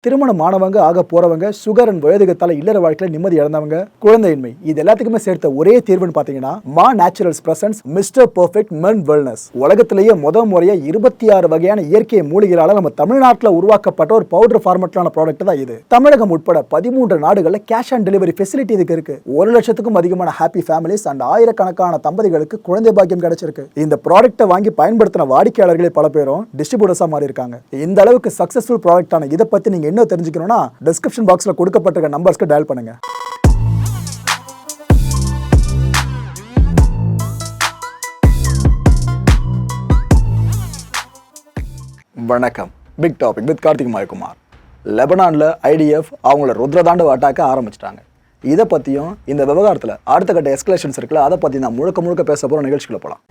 திருமணமானவங்க, ஆக போறவங்க, sugar and வயதுகத்தால இல்லற வாழ்க்கையில நிம்மதி இழந்தவங்க, குழந்தையின்மை, இது எல்லாத்துக்குமே சேர்த்த ஒரே தீர்வுன்னு பாத்தீங்கன்னா மா நேச்சுரல்ஸ் பிரசன்ஸ் மிஸ்டர் பெர்ஃபெக்ட் மென் வெல்னஸ். உலகத்திலேயே முறையா 26 வகையான இயற்கை மூலிகைகளால நம்ம தமிழ்நாட்டில் உருவாக்கப்பட்ட ஒரு பவுடர் ஃபார்மட்லான ப்ராடக்ட் தான் இது. தமிழகம் உட்பட 13 நாடுகளில் கேஷ் ஆன் டெலிவரி ஃபெசிலிட்டி இதுக்கு இருக்கு. 1 லட்சத்துக்கும் அதிகமான ஹாப்பி ஃபேமிலிஸ் அண்ட் ஆயிரக்கணக்கான தம்பதிகளுக்கு குழந்தை பாக்கியம் கிடைச்சிருக்கு. இந்த ப்ராடக்ட்டை வாங்கி பயன்படுத்தின வாடிக்கையாளர்களே பல பேரும் டிஸ்ட்ரிபியூட்டர்ஸா மாறி இருக்காங்க. இந்த அளவுக்கு சக்சஸ்ஃபுல் ப்ராடக்டான இதை பத்தி நீங்க என்ன தெரிஞ்சுக்கணும்னா டிஸ்கிரிப்ஷன் பாக்ஸ்ல கொடுக்கப்பட்ட நம்பர்ஸ்க்கு டயல் பண்ணுங்க. வணக்கம். Big topic with Karthik Mayakumar. லெபனான்ல ஐடிஎஃப் அவங்களோட ருத்ரதாண்டவ அட்டாக்க ஆரம்பிச்சிட்டாங்க. இதை பத்தியும் இந்த விவகாரத்தில் அடுத்த கட்ட எஸ்கலேஷன்ஸ் இருக்குல்ல, அதை பத்தி நான் முழுக்க பேச போற நிகழ்ச்சிக்குள்ள போலாம்.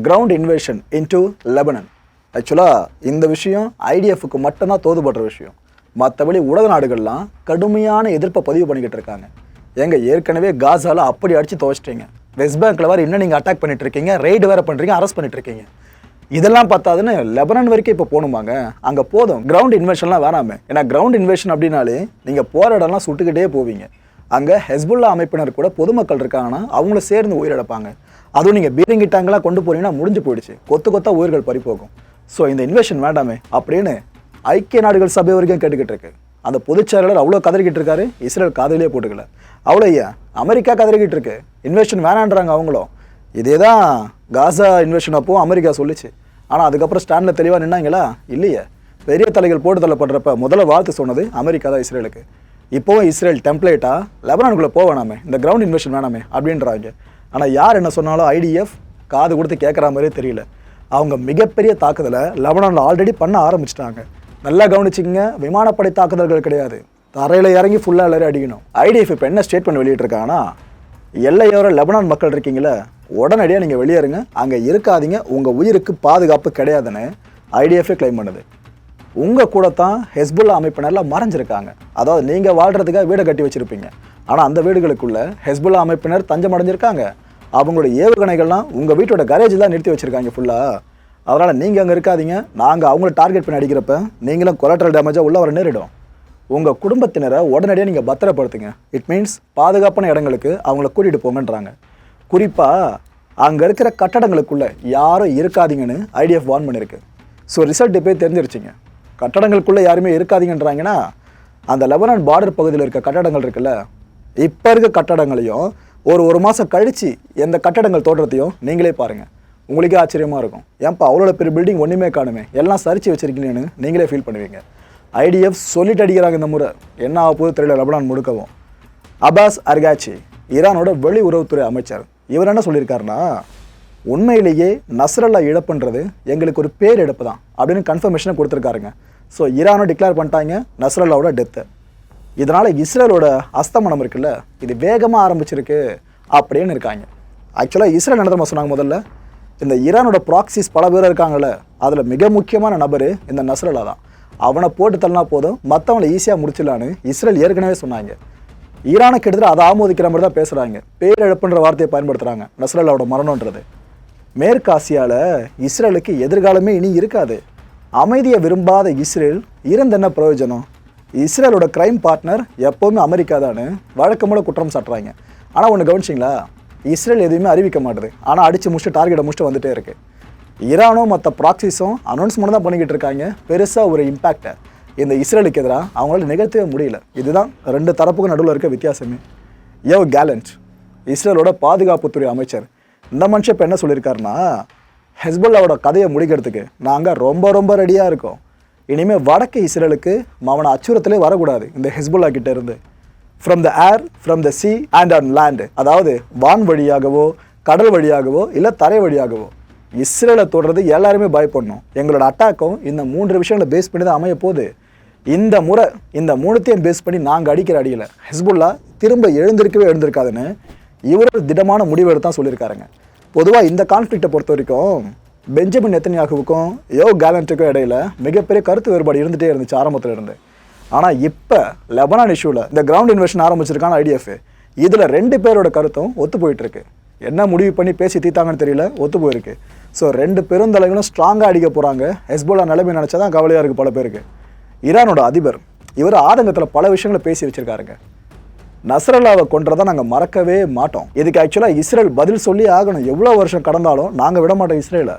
Ground invasion into Lebanon. ஆக்சுவலாக இந்த விஷயம் ஐடிஎஃப்க்கு மட்டும்தான் தோதுபடுற விஷயம். மற்றபடி உலக நாடுகள்லாம் கடுமையான எதிர்ப்பை பதிவு பண்ணிக்கிட்டு இருக்காங்க. ஏற்கனவே காசால அப்படி அடித்து துவச்சிட்டீங்க, வெஸ்ட் பேங்க்ல வேறு இன்னும் நீங்கள் அட்டாக் பண்ணிட்டு இருக்கீங்க, ரெய்டு வேறு பண்ணுறீங்க, அரெஸ்ட் பண்ணிட்டு இருக்கீங்க. இதெல்லாம் பார்த்தாதுன்னு லெபனான் வரைக்கும் இப்போ போகணுமாங்க? அங்கே போதும், கிரவுண்ட் இன்வேஷன்லாம் வேணாமே. ஏன்னா கிரவுண்ட் இன்வேஷன் அப்படின்னாலே நீங்கள் போகிற இடம்லாம் சுட்டுக்கிட்டே போவீங்க. அங்கே ஹெஸ்புல்லா அமைப்பினர் கூட பொதுமக்கள் இருக்காங்கன்னா அவங்கள சேர்ந்து உயிரிழப்பாங்க. அதுவும் நீங்கள் பீரங்கி டேங்கெல்லாம் கொண்டு போனீங்கன்னா முடிஞ்சு போயிடுச்சு, கொத்தா உயிர்கள் பறி போகும். ஸோ இந்த இன்வேஷன் வேண்டாமே அப்படின்னு ஐக்கிய நாடுகள் சபை வரைக்கும் கேட்டுக்கிட்டு இருக்கு. அந்த பொதுச்செயலாளர் அவ்வளோ கதறிக்கிட்டு இருக்காரு, இஸ்ரேல் காதலியே போட்டுக்கல. அவ்வளோ ஐயா அமெரிக்கா கதறிக்கிட்டு இருக்கு, இன்வேஷன் வேணான்றாங்க அவங்களும். இதே தான் காசா இன்வேஷன் அப்போ அமெரிக்கா சொல்லிச்சு. ஆனால் அதுக்கப்புறம் ஸ்டாண்டில் தெளிவாக நின்னாங்களா? இல்லையே. பெரிய தலைகள் போட்டு தள்ளப்படுறப்ப முதல்ல வாழ்த்து சொன்னது அமெரிக்கா தான் இஸ்ரேலுக்கு. இப்போவும் இஸ்ரேல் டெம்ப்ளேட்டா லெபனானுக்குள்ளே போக வேணாமே, இந்த கிரவுண்ட் இன்வேஷன் வேணாமே அப்படின்றாங்க. ஆனால் யார் என்ன சொன்னாலும் ஐடிஎஃப் காது கொடுத்து கேட்குற மாதிரியே தெரியல. அவங்க மிகப்பெரிய தாக்குதலை லெபனானில் ஆல்ரெடி பண்ண ஆரம்பிச்சிட்டாங்க. நல்லா கவனிச்சிங்க, விமானப்படை தாக்குதல்கள் கிடையாது, தரையில் இறங்கி ஃபுல்லாக எல்லாரும் அடிக்கணும். ஐடிஎஃப் இப்போ என்ன ஸ்டேட்மெண்ட் வெளியிட்டிருக்காங்கன்னா, எல்லையோர லெபனான் மக்கள் இருக்கீங்களே, உடனடியாக நீங்கள் வெளியேறுங்க, அங்கே இருக்காதீங்க, உங்கள் உயிருக்கு பாதுகாப்பு கிடையாதுன்னு ஐடிஎஃபே கிளைம் பண்ணுது. உங்கள் கூட தான் ஹெஸ்புல்லா அமைப்பினர்லாம் மறைஞ்சிருக்காங்க. அதாவது நீங்கள் வாழ்கிறதுக்காக வீடை கட்டி வச்சுருப்பீங்க, ஆனால் அந்த வீடுகளுக்குள்ள ஹெஸ்புல்லா அமைப்பினர் தஞ்சம் அடைஞ்சிருக்காங்க. அவங்களோட ஏவுகணைகள்லாம் உங்கள் வீட்டோட கரேஜில் தான் நிறுத்தி வச்சுருக்காங்க ஃபுல்லாக. அதனால் நீங்கள் அங்கே இருக்காதீங்க, நாங்கள் அவங்கள டார்கெட் பண்ணி அடிக்கிறப்ப நீங்களும் கொலாட்ரல் டேமேஜாக உள்ள வர நேரிடும். உங்கள் குடும்பத்தினரை உடனடியாக நீங்கள் பத்திரப்படுத்துங்க. இட் மீன்ஸ் பாதுகாப்பான இடங்களுக்கு அவங்கள கூட்டிகிட்டு போங்கன்றாங்க. குறிப்பாக அங்கே இருக்கிற கட்டடங்களுக்குள்ளே யாரும் இருக்காதீங்கன்னு ஐடிஎஃப் வார்ன் பண்ணியிருக்கு. ஸோ ரிசல்ட் போய் தெரிஞ்சிருச்சிங்க. கட்டடங்களுக்குள்ளே யாருமே இருக்காதீங்கன்றாங்கன்னா அந்த லெபனான் பார்டர் பகுதியில் இருக்க கட்டடங்கள் இருக்குல்ல, இப்போ இருக்க கட்டடங்களையும் ஒரு மாதம் கழித்து எந்த கட்டடங்கள் தோற்றத்தையும் நீங்களே பாருங்கள், உங்களுக்கே ஆச்சரியமாக இருக்கும். ஏன்ப்பா அவ்வளோ பெரிய பில்டிங் ஒன்றுமே காணுமே, எல்லாம் சரிச்சு வச்சுருக்கீங்கன்னு நீங்களே ஃபீல் பண்ணுவீங்க. ஐடிஎஃப் சொல்லிட்டு அடிக்கிறாங்க இந்த முறை. என்ன ஆக போது தெரியல லெபனான் முழுக்கவும். அப்பாஸ் அர்காச்சி, ஈரானோட வெளி உறவுத்துறை அமைச்சர், இவர் என்ன சொல்லியிருக்காருன்னா, உண்மையிலேயே நஸ்ரல்லா இழப்புன்றது எங்களுக்கு ஒரு பேர் இழப்பு தான் அப்படின்னு கன்ஃபர்மேஷனை கொடுத்துருக்காருங்க. ஸோ ஈரானும் டிக்ளேர் பண்ணிட்டாங்க நஸ்ரல்லாவோட டெத்தை. இதனால் இஸ்ரேலோட அஸ்தமனம் இருக்குல்ல, இது வேகமாக ஆரம்பிச்சிருக்கு அப்படின்னு இருக்காங்க. ஆக்சுவலாக இஸ்ரேல் என்ன தெரியுமா சொன்னாங்க? முதல்ல இந்த ஈரானோட ப்ராக்சிஸ் பல பேர் இருக்காங்கல்ல, அதில் மிக முக்கியமான நபர் இந்த நஸ்ரல்லா தான். அவனை போட்டு தள்ளினா போதும், மற்றவங்களை ஈஸியாக முடிச்சிடலான்னு இஸ்ரேல் ஏற்கனவே சொன்னாங்க. ஈரானுக்கு எடுத்துகிட்டு அதை ஆமோதிக்கிற மாதிரி தான் பேசுகிறாங்க. பேரிழப்புன்ற வார்த்தையை பயன்படுத்துகிறாங்க நஸ்ரல்லாவோட மரணன்றது. மேற்கு ஆசியாவில் இஸ்ரேலுக்கு எதிர்காலமே இனி இருக்காது. அமைதியை விரும்பாத இஸ்ரேல் இருந்து என்ன பிரயோஜனம்? இஸ்ரேலோட கிரைம் பார்ட்னர் எப்போவுமே அமெரிக்கா தானே வழக்கம்போட குற்றம் சாட்டுறாங்க. ஆனால் ஒன்று கவனிச்சிங்களா, இஸ்ரேல் எதுவுமே அறிவிக்க மாட்டுது, ஆனால் அடித்து முடிச்சுட்டு டார்கெட்டை முடிச்சுட்டு வந்துட்டே இருக்கு. ஈரானும் மற்ற ப்ராக்சிஸும் அனௌன்ஸ்மெண்ட் தான் பண்ணிக்கிட்டு இருக்காங்க. பெருசாக ஒரு இம்பேக்டை இந்த இஸ்ரேலுக்கு எதிராக அவங்களால நிகழ்த்தவே முடியல. இதுதான் ரெண்டு தரப்புக்கும் நடுவில் இருக்க வித்தியாசமே. யோவ் கேலண்ட், இஸ்ரேலோட பாதுகாப்புத்துறை அமைச்சர், இந்த மனுஷன் இப்போ என்ன சொல்லியிருக்காருன்னா, ஹெஸ்புல்லாவோட கதையை முடிக்கிறதுக்கு நாங்கள் ரொம்ப ரெடியாக இருக்கோம். இனிமேல் வடக்கு இஸ்ரேலுக்கு அவனை அச்சுறுத்தலே வரக்கூடாது இந்த ஹெஸ்புல்லா கிட்ட இருந்து. From the air, from the C and on land, அதாவது வான் வழியாகவோ கடல் வழியாகவோ இல்லை தரை வழியாகவோ இஸ்ரேலை தொடர்றது எல்லாருமே பயப்படணும். எங்களோட அட்டாக்கும் இந்த 3 விஷயங்களை பேஸ் பண்ணி தான் அமைய போகுது. இந்த முறை இந்த 3த்தையும் பேஸ் பண்ணி நாங்கள் அடிக்கிற அடியில் ஹெஸ்புல்லா திரும்ப எழுந்திருக்காதுன்னு இவரோட திடமான முடிவு எடுத்தான் சொல்லியிருக்காருங்க. பொதுவாக இந்த கான்ஃப்ளிக்டை பொறுத்த வரைக்கும் பெஞ்சமின் நெத்தன்யாகுவுக்கும் கேலண்ட்டுக்கும் இடையில மிகப்பெரிய கருத்து வேறுபாடு இருந்துகிட்டே இருந்துச்சு ஆரம்பத்தில் இருந்து. ஆனால் இப்போ லெபனான் இஷ்யூவில் இந்த கிரவுண்ட் இன்வெஷன் ஆரம்பிச்சிருக்கான ஐடிஎஃப், இதில் 2 பேரோட கருத்தும் ஒத்து போயிட்டுருக்கு. என்ன முடிவு பண்ணி பேசி தீத்தாங்கன்னு தெரியல, ஒத்து போயிருக்கு. ஸோ 2 பெருந்தலைகளும் ஸ்ட்ராங்காக அடிக்க போகிறாங்க. ஹெஸ்போலா நிலைமை நினச்சா தான் கவலையாக இருக்குது பல பேருக்கு. ஈரானோட அதிபர் இவர் ஆதங்கத்தில் பல விஷயங்களை பேசி வச்சுருக்காருங்க. நஸ்ரல்லாவை கொன்றதை நாங்கள் மறக்கவே மாட்டோம். இதுக்கு ஆக்சுவலாக இஸ்ரேல் பதில் சொல்லி ஆகணும். எவ்வளோ வருஷம் கடந்தாலும் நாங்கள் விட மாட்டோம் இஸ்ரேலை.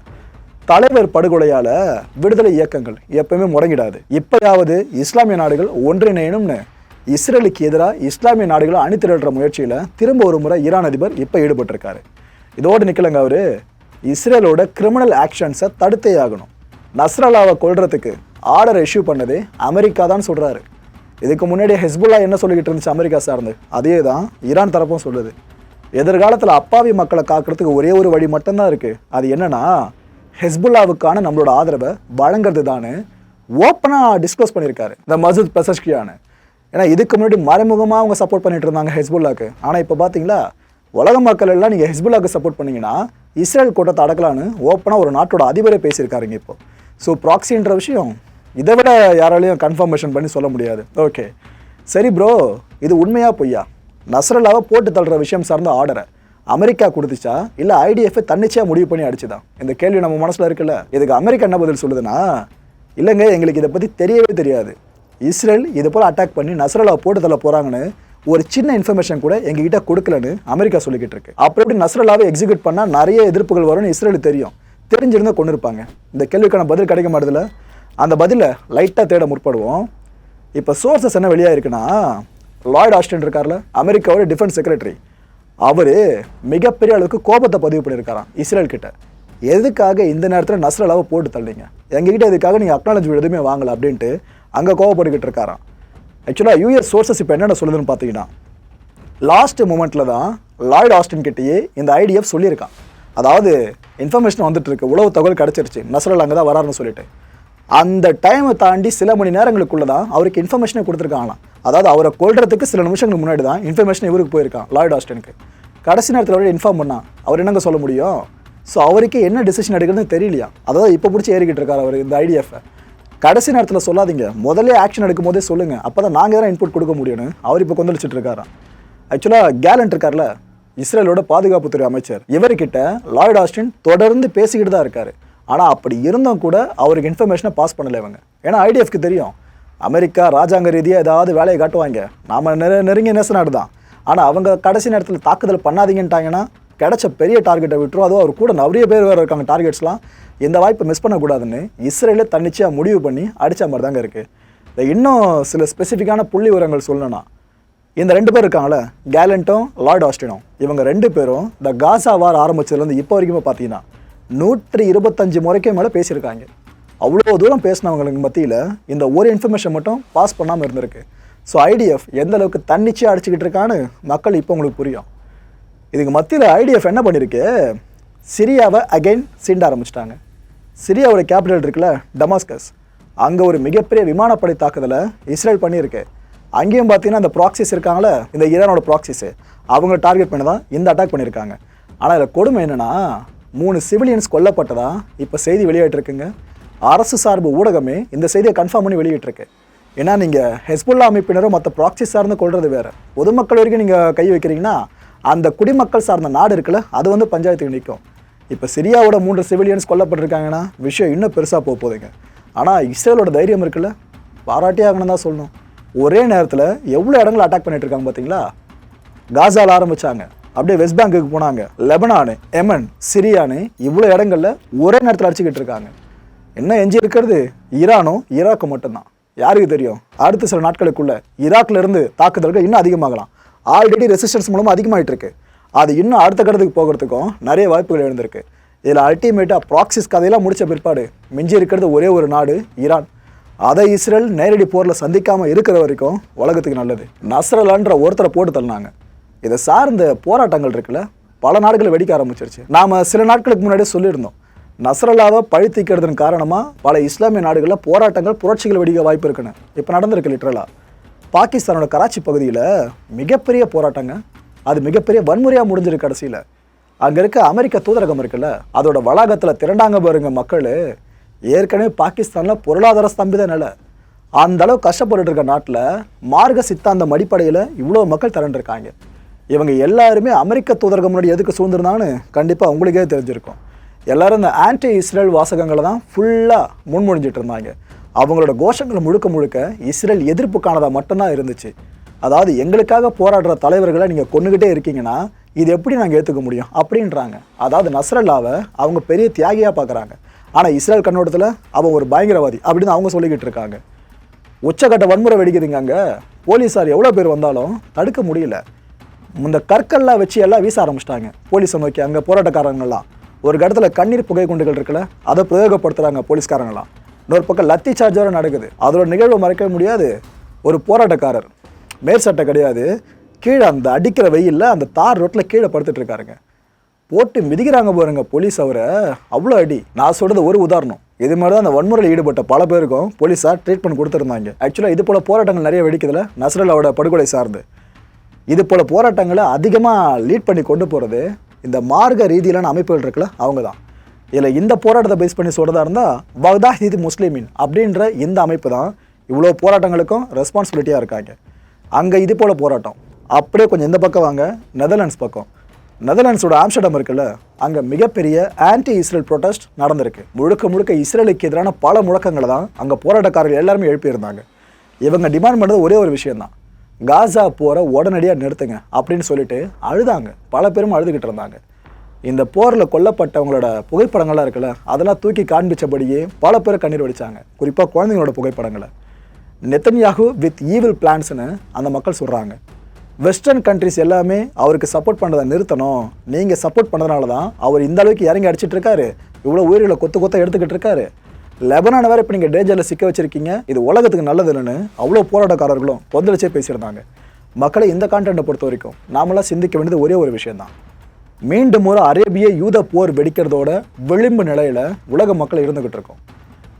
தலைவர் படுகொலையால் விடுதலை இயக்கங்கள் எப்பவுமே முடங்கிடாது. இப்போயாவது இஸ்லாமிய நாடுகள் ஒன்றிணையணும்னு இஸ்ரேலுக்கு எதிராக இஸ்லாமிய நாடுகளை அணிதிரட்டுற முயற்சியில் திரும்ப ஒரு முறை ஈரான் அதிபர் இப்போ ஈடுபட்டிருக்காரு. இதோடு நிற்கலங்க, அவர் இஸ்ரேலோட கிரிமினல் ஆக்ஷன்ஸை தடுத்தே ஆகணும். நஸ்ரல்லாவை கொல்றதுக்கு ஆர்டர் இஷ்யூ பண்ணது அமெரிக்கா தான் சொல்கிறாரு. இதுக்கு முன்னாடி ஹெஸ்புல்லா என்ன சொல்லிக்கிட்டு இருந்துச்சு அமெரிக்கா சார்ந்து, அதே தான் ஈரான் தரப்பும் சொல்லுது. எதிர்காலத்தில் அப்பாவி மக்களை காக்கிறதுக்கு ஒரே ஒரு வழி மட்டும்தான் இருக்குது. அது என்னன்னா ஹெஸ்புல்லாவுக்கான நம்மளோட ஆதரவை வழங்குறது தானே ஓப்பனாக டிஸ்க்ளோஸ் பண்ணியிருக்காரு இந்த மசூத் பெசஷ்கியானு. ஏன்னா இதுக்கு முன்னாடி மறைமுகமாக அவங்க சப்போர்ட் பண்ணிட்டு இருந்தாங்க ஹெஸ்புல்லாக்கு. ஆனால் இப்போ பார்த்தீங்களா, உலக மக்கள் எல்லாம் நீங்கள் ஹெஸ்புல்லாக்கு சப்போர்ட் பண்ணிங்கன்னா இஸ்ரேல் கூட்டத்தை அடக்கலான்னு ஓப்பனாக ஒரு நாட்டோட அதிபரே பேசியிருக்காருங்க இப்போ. ஸோ ப்ராக்சின்ற விஷயம் இதை விட யாராலையும் கன்ஃபர்மேஷன் பண்ணி சொல்ல முடியாது. ஓகே சரி ப்ரோ, இது உண்மையாக பொய்யா? நஸ்ரல்லாவை போட்டு தள்ளுற விஷயம் சார்ந்த ஆர்டரை அமெரிக்கா கொடுத்துச்சா இல்லை ஐடிஎஃப் தன்னிச்சையாக முடிவு பண்ணி அடிச்சுதான்? இந்த கேள்வி நம்ம மனசில் இருக்குல்ல. இதுக்கு அமெரிக்கா என்ன பதில் சொல்லுதுன்னா, இல்லைங்க எங்களுக்கு இதை பற்றி தெரியவே தெரியாது. இஸ்ரேல் இது போல் அட்டாக் பண்ணி நஸ்ரல்லாவை போட்டு தள்ள போகிறாங்கன்னு ஒரு சின்ன இன்ஃபர்மேஷன் கூட எங்ககிட்ட கொடுக்கலன்னு அமெரிக்கா சொல்லிக்கிட்டு இருக்கு. அப்புறம் எப்படி நஸ்ரல்லாவை எக்ஸிக்யூட் பண்ணால் நிறைய எதிர்ப்புகள் வரும்னு இஸ்ரேலுக்கு தெரியும். தெரிஞ்சிருந்தா கொண்டு இருப்பாங்க. இந்த கேள்விக்கான பதில் கிடைக்க மாட்டதில்ல. அந்த பதிலை லைட்டாக தேட முற்படுவோம். இப்போ சோர்ஸஸ் என்ன வெளியாக இருக்குன்னா, லாய்ட் ஆஸ்டின் இருக்கார்ல, அமெரிக்காவோட டிஃபென்ஸ் செக்ரட்டரி, அவர் மிகப்பெரிய அளவுக்கு கோபத்தை பதிவு பண்ணியிருக்காராம் இஸ்ரேல் கிட்ட. எதுக்காக இந்த நேரத்தில் நஸ்ரல்லாவை போட்டு தள்ளிங்க, எங்ககிட்ட இதுக்காக நீங்கள் அக்னாலஜ்மெண்ட் எதுவுமே வாங்கலை அப்படின்ட்டு அங்கே கோவப்பட்டுக்கிட்டு இருக்காராம். ஆக்சுவலாக யூஎஸ் சோர்ஸஸ் இப்போ என்னென்ன சொல்லுதுன்னு பார்த்தீங்கன்னா, லாஸ்ட் மூமெண்ட்டில் தான் லாய்ட் ஆஸ்டின் கிட்டேயே இந்த ஐடிஎஃப் சொல்லியிருக்கான். அதாவது இன்ஃபர்மேஷன் வந்துட்டு இருக்கு, உளவு தகவல் கிடச்சிருச்சு நஸ்ரல்லா அங்கே தான் வராருன்னு சொல்லிட்டு. அந்த டைமை தாண்டி சில மணி நேரங்களுக்குள்ள தான் அவருக்கு இன்ஃபர்மேஷனை கொடுத்துருக்காங்களாம். அதாவது அவரை கொல்றதுக்கு சில நிமிஷங்களுக்கு முன்னாடி தான் இன்ஃபர்மேஷன் இவருக்கு போயிருக்கான் லாய்ட் ஆஸ்டினுக்கு. கடைசி நேரத்தில் அவரை இன்ஃபார்ம் பண்ணா அவர் என்னங்க சொல்ல முடியும்? ஸோ அவருக்கு என்ன டிசிஷன் எடுக்கிறதுன்னு தெரியலையா. அதாவது இப்போ பிடிச்சி ஏறிக்கிட்டு இருக்காரு அவர் இந்த ஐடிஎஃப்பை. கடைசி நேரத்தில் சொல்லாதீங்க, முதல்ல ஆக்ஷன் எடுக்கும் போதே சொல்லுங்கள், அப்போ தான் நாங்கள் தான் இன்புட் கொடுக்க முடியும்னு அவர் இப்போ கொந்தளிச்சுட்டு இருக்காராம். ஆக்சுவலாக கேலண்ட் இருக்கார்ல, இஸ்ரேலோட பாதுகாப்புத்துறை அமைச்சர், இவர்கிட்ட லாய்ட் ஆஸ்டின் தொடர்ந்து பேசிக்கிட்டு தான் இருக்காரு. ஆனால் அப்படி இருந்தும் கூட அவருக்கு இன்ஃபர்மேஷனை பாஸ் பண்ணலை இவங்க. ஏன்னா ஐடிஎஃப்க்கு தெரியும் அமெரிக்கா ராஜாங்க ரீதியாக ஏதாவது வேலையை காட்டுவாங்க, நாம் நெருங்கிய நேச நாடு தான். ஆனால் அவங்க கடைசி நேரத்தில் தாக்குதல் பண்ணாதீங்கன்ட்டாங்கன்னா கிடைச்ச பெரிய டார்கெட்டை விட்டுரும். அதுவும் அவர் கூட நிறைய பேர் வேறு இருக்காங்க டார்கெட்ஸ்லாம். இந்த வாய்ப்பை மிஸ் பண்ணக்கூடாதுன்னு இஸ்ரேலே தன்னிச்சையாக முடிவு பண்ணி அடித்த மாதிரி தாங்க இருக்குது. இன்னும் சில ஸ்பெசிஃபிக்கான புள்ளி விவரங்கள் சொல்லணும்னா, இந்த 2 பேர் இருக்காங்களே, கேலண்ட்டும் லாய்ட் ஆஸ்டினும், இவங்க 2 பேரும் இந்த காசா வார் ஆரம்பிச்சதுலேருந்து இப்போ வரைக்குமே பார்த்தீங்கன்னா 125 முறைக்கு மேலே பேசியிருக்காங்க. அவ்வளோ தூரம் பேசினவங்களுக்கு மத்தியில் இந்த ஒரு இன்ஃபர்மேஷன் மட்டும் பாஸ் பண்ணாமல் இருந்திருக்கு. ஸோ ஐடிஎஃப் எந்த அளவுக்கு தன்னிச்சையாக அடிச்சுக்கிட்டு இருக்கான்னு மக்கள் இப்போ உங்களுக்கு புரியும். இதுக்கு மத்தியில் ஐடிஎஃப் என்ன பண்ணியிருக்கு, சிரியாவை அகைன் சீண்ட ஆரம்பிச்சிட்டாங்க. சிரியாவோட கேபிட்டல் இருக்குல்ல டமாஸ்கஸ், அங்கே ஒரு மிகப்பெரிய விமானப்படை தாக்குதலை இஸ்ரேல் பண்ணியிருக்கு. அங்கேயும் பார்த்தீங்கன்னா இந்த ப்ராக்சிஸ் இருக்காங்களே, இந்த ஈரானோட ப்ராக்சிஸு, அவங்க டார்கெட் பண்ணி தான் இந்த அட்டாக் பண்ணியிருக்காங்க. ஆனால் இதில் கொடுமை என்னென்னா, 3 சிவிலியன்ஸ் கொல்லப்பட்டதா இப்போ செய்தி வெளியிட்டிருக்குங்க. அரசு சார்பு ஊடகமே இந்த செய்தியை கன்ஃபார்ம் பண்ணி வெளியிட்டிருக்கு. ஏன்னா நீங்கள் ஹெஸ்புல்லா அமைப்பினரும் மற்ற ப்ராக்சி சார்ந்து கொள்வது வேறு, பொதுமக்கள் வரைக்கும் நீங்கள் கை வைக்கிறீங்கன்னா அந்த குடிமக்கள் சார்ந்த நாடு இருக்குல்ல, அது வந்து பஞ்சாயத்துக்கு நிற்கும். இப்போ சிரியாவோட 3 சிவிலியன்ஸ் கொல்லப்பட்டிருக்காங்கன்னா விஷயம் இன்னும் பெருசாக போகுதுங்க. ஆனால் இஸ்ரேலோட தைரியம் இருக்குல்ல, பாராட்டி ஆகணும் தான் சொல்லணும். ஒரே நேரத்தில் எவ்வளோ இடங்களை அட்டாக் பண்ணிட்டு இருக்காங்க பார்த்தீங்களா. காசாவில் ஆரம்பித்தாங்க, அப்படியே வெஸ்ட் பேங்குக்கு போனாங்க, லெபனானு, எமன், சிரியானு, இவ்வளோ இடங்களில் ஒரே நேரத்தில் அடிச்சுக்கிட்டு இருக்காங்க. என்ன எஞ்சி இருக்கிறது, ஈரானும் ஈராக்கும் மட்டும்தான். யாருக்கு தெரியும், அடுத்த சில நாட்களுக்குள்ள ஈராக்ல இருந்து தாக்குதல்கள் இன்னும் அதிகமாகலாம். ஆல்ரெடி ரெசிஸ்டன்ஸ் மூலமாக அதிகமாகிட்டு இருக்கு. அது இன்னும் அடுத்த கட்டத்துக்கு போகிறதுக்கும் நிறைய வாய்ப்புகள் எழுந்திருக்கு. இதில் அல்டிமேட்டாக ப்ராக்சிஸ் கதையெல்லாம் முடித்த பிற்பாடு மிஞ்சி இருக்கிறது ஒரே ஒரு நாடு, ஈரான். அதை இஸ்ரேல் நேரடி போரில் சந்திக்காமல் இருக்கிற வரைக்கும் உலகத்துக்கு நல்லது. நஸ்ரல்லான்ற ஒருத்தரை போட்டு தள்ளினாங்க. இதை சார்ந்த போராட்டங்கள் இருக்குல்ல, பல நாடுகளை வெடிக்க ஆரம்பிச்சிருச்சு. நாம் சில நாட்களுக்கு முன்னாடியே சொல்லியிருந்தோம், நஸ்ரல்லாவை பழித்திக்கிறதுக்கு காரணமாக பல இஸ்லாமிய நாடுகளில் போராட்டங்கள், புரட்சிகள் வெடிக்க வாய்ப்பு இருக்குன்னு. இப்போ நடந்திருக்கு லிட்ரலாக. பாகிஸ்தானோட கராச்சி பகுதியில் மிகப்பெரிய போராட்டங்க, அது மிகப்பெரிய வன்முறையாக முடிஞ்சிருக்கு கடைசியில். அங்கே இருக்க அமெரிக்க தூதரகம் இருக்குல்ல, அதோட வளாகத்தில் திரண்டாங்க பாருங்க மக்கள். ஏற்கனவே பாகிஸ்தானில் பொருளாதார ஸ்தம்பித நிலை. அந்த அளவு கஷ்டப்பட்டு இருக்க நாட்டில் மார்க்க சித்தாந்தம் அடிப்படையில் இவ்வளோ மக்கள் திரண்டிருக்காங்க. இவங்க எல்லாருமே அமெரிக்க தூதரகம் முன்னாடி எதுக்கு சூழ்ந்திருந்தாங்கன்னு கண்டிப்பாக உங்களுக்கே தெரிஞ்சிருக்கும். எல்லாரும் இந்த ஆன்டி இஸ்ரேல் வாசகங்களை தான் ஃபுல்லாக முன்மொழிஞ்சிட்டு இருந்தாங்க. அவங்களோட கோஷங்கள் முழுக்க முழுக்க இஸ்ரேல் எதிர்ப்புக்கானதாக மட்டும்தான் இருந்துச்சு. அதாவது எங்களுக்காக போராடுற தலைவர்களை நீங்கள் கொண்டுகிட்டே இருக்கீங்கன்னா இது எப்படி நாங்கள் ஏற்றுக்க முடியும் அப்படின்றாங்க. அதாவது நஸ்ரல்லாவை அவங்க பெரிய தியாகியாக பார்க்குறாங்க. ஆனால் இஸ்ரேல் கண்ணோட்டத்தில் அவன் ஒரு பயங்கரவாதி அப்படின்னு அவங்க சொல்லிக்கிட்டு இருக்காங்க. உச்சக்கட்ட வன்முறை வெடிக்குதுங்க. அங்கே போலீஸார் எவ்வளோ பேர் வந்தாலும் தடுக்க முடியல. இந்த கற்கள்லாம் வச்சு எல்லாம் வீச ஆரம்பிச்சிட்டாங்க போலீஸை நோக்கி. அங்கே போராட்டக்காரங்கள்லாம் ஒரு இடத்துல கண்ணீர் புகை குண்டுகள் இருக்குல்ல, அதை பிரயோகப்படுத்துகிறாங்க போலீஸ்காரங்களாம். இன்னொரு பக்கம் லத்தி சார்ஜ் வரை நடக்குது. அதோட நிகழ்வை மறைக்க முடியாது. ஒரு போராட்டக்காரர் மேற்சட்டை கிடையாது, கீழே அந்த அடிக்கிற வெயிலில் அந்த தார் ரோட்டில் கீழே படுத்துட்டு இருக்காருங்க. போட்டு மிதிக்கிறாங்க பாருங்க போலீஸ் அவரை, அவ்வளோ அடி. நான் சொல்கிறது ஒரு உதாரணம். இது மாதிரி தான் அந்த வன்முறையில் ஈடுபட்ட பல பேருக்கும் போலீஸார் ட்ரீட்மெண்ட் கொடுத்துருந்தாங்க. ஆக்சுவலாக இது போல் போராட்டங்கள் நிறைய வெடிக்குதுல நஸ்ரல்லாவோட படுகொலை சார்ந்து. இது போல் போராட்டங்களை அதிகமாக லீட் பண்ணி கொண்டு போகிறது இந்த மார்க்க ரீதியிலான அமைப்புகள் இருக்குல்ல, அவங்க தான். இதில் இந்த போராட்டத்தை பேஸ் பண்ணி சொல்கிறதா இருந்தால் வஹ்தாஹித் முஸ்லிமின் அப்படின்ற இந்த அமைப்பு தான் இவ்வளோ போராட்டங்களுக்கும் ரெஸ்பான்சிபிலிட்டியாக இருக்காங்க. அங்கே இது போல் போராட்டம். அப்படியே கொஞ்சம் இந்த பக்கம் வாங்க, நெதர்லாண்ட்ஸ் பக்கம். நெதர்லாண்ட்ஸோட ஆம்ஸ்டர்டாம் இருக்குல்ல, அங்கே மிகப்பெரிய ஆன்டி இஸ்ரேல் ப்ரொட்டஸ்ட் நடந்திருக்கு. முழுக்க முழுக்க இஸ்ரேலுக்கு எதிரான பல முழக்கங்களை தான் அங்கே போராட்டக்காரர்கள் எல்லாருமே எழுப்பியிருந்தாங்க. இவங்க டிமாண்ட் பண்ணுறது ஒரே ஒரு விஷயந்தான், காசா போரை உடனடியாக நிறுத்துங்க அப்படின்னு சொல்லிட்டு அழுதாங்க. பல பேரும் அழுதுகிட்டு இருந்தாங்க. இந்த போரில் கொல்லப்பட்டவங்களோட புகைப்படங்கள்லாம் இருக்குல்ல, அதெல்லாம் தூக்கி காண்பிச்சபடியே பல பேர் கண்ணீர் வடித்தாங்க. குறிப்பாக குழந்தைங்களோட புகைப்படங்களை. நெத்தன்யாகு வித் ஈவில் பிளான்ஸ்னு அந்த மக்கள் சொல்கிறாங்க. வெஸ்டர்ன் கண்ட்ரிஸ் எல்லாமே அவருக்கு சப்போர்ட் பண்ணுறதை நிறுத்தணும். நீங்கள் சப்போர்ட் பண்ணதுனால தான் அவர் இந்த அளவுக்கு இறங்கி அடிச்சிட்டு இருக்காரு, இவ்வளோ உயிர்களை கொத்த எடுத்துக்கிட்டு இருக்காரு. லெபனானை வேறு இப்போ நீங்கள் டேஞ்சரில் சிக்க வச்சுருக்கீங்க, இது உலகத்துக்கு நல்லது இல்லைன்னு அவ்வளோ போராட்டக்காரர்களும் கொந்தளிச்சே பேசியிருந்தாங்க. மக்களை இந்த கான்டென்ட்டை பொறுத்த வரைக்கும் நாமெல்லாம் சிந்திக்க வேண்டியது ஒரே ஒரு விஷயந்தான். மீண்டும் ஒரு அரேபிய யூத போர் வெடிக்கிறதோட விளிம்பு நிலையில் உலக மக்கள் இருந்துக்கிட்டு இருக்கோம்.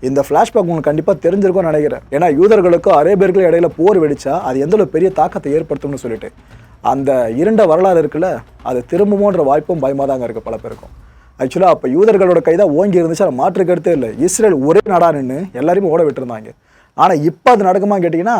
இந்த ஃப்ளாஷ்பேக் உங்களுக்கு கண்டிப்பாக தெரிஞ்சிருக்கும்னு நினைக்கிறேன். ஏன்னா யூதர்களுக்கும் அரேபியர்களுக்கும் இடையில போர் வெடிச்சா அது எந்த ஒரு பெரிய தாக்கத்தை ஏற்படுத்தும்னு சொல்லிட்டு அந்த இருண்ட வரலாறு இருக்குல்ல, அது திரும்புமோன்ற வாய்ப்பும் பயமாக தாங்க இருக்குது பல பேருக்கும். ஆக்சுவலாக அப்போ யூதர்களோட கைதான் ஓங்கி இருந்துச்சு, அதை மாற்று கருத்தே இல்லை. இஸ்ரேல் ஒரே நாடா நின்று எல்லாருமே ஓட விட்டுருந்தாங்க. ஆனால் இப்போ அது நடக்குமா கேட்டிங்கன்னா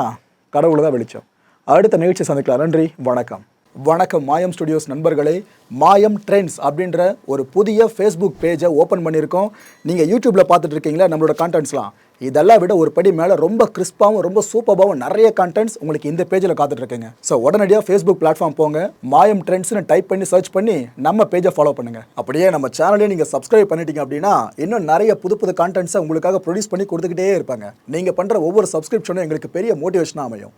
கடவுளை தான் வெளிச்சம். அடுத்த நிகழ்ச்சி சந்திக்கலாம். நன்றி, வணக்கம். வணக்கம் மாயம் ஸ்டுடியோஸ் நண்பர்களே. மாயம் ட்ரெண்ட்ஸ் அப்படின்ற ஒரு புதிய ஃபேஸ்புக் பேஜை ஓப்பன் பண்ணியிருக்கோம். நீங்கள் யூடியூப்பில் பார்த்துட்டு இருக்கீங்களா நம்மளோட கான்டென்ட்ஸ்லாம். இதெல்லாம் விட ஒரு படி மேலே ரொம்ப கிறிஸ்பாகவும் ரொம்ப சூப்பராகவும் நிறைய கான்டென்ட்ஸ் உங்களுக்கு இந்த பேஜில் காத்துட்ருக்கீங்க. ஸோ உடனடியாக ஃபேஸ்புக் பிளாட்ஃபார்ம் போங்க, மாயம் ட்ரெண்ட்ஸ்னு டைப் பண்ணி சர்ச் பண்ணி நம்ம பேஜை ஃபாலோ பண்ணுங்கள். அப்படியே நம்ம சேனலையும் நீங்கள் சப்ஸ்கிரைப் பண்ணிட்டீங்க அப்படின்னா இன்னும் நிறைய புது கான்டென்ட்ஸை உங்களுக்காக ப்ரொடியூஸ் பண்ணி கொடுத்துக்கிட்டே இருப்பாங்க. நீங்கள் பண்ணுற ஒவ்வொரு சப்ஸ்கிரிப்ஷனும் எங்களுக்கு பெரிய மோட்டிவேஷனாக அமையும்.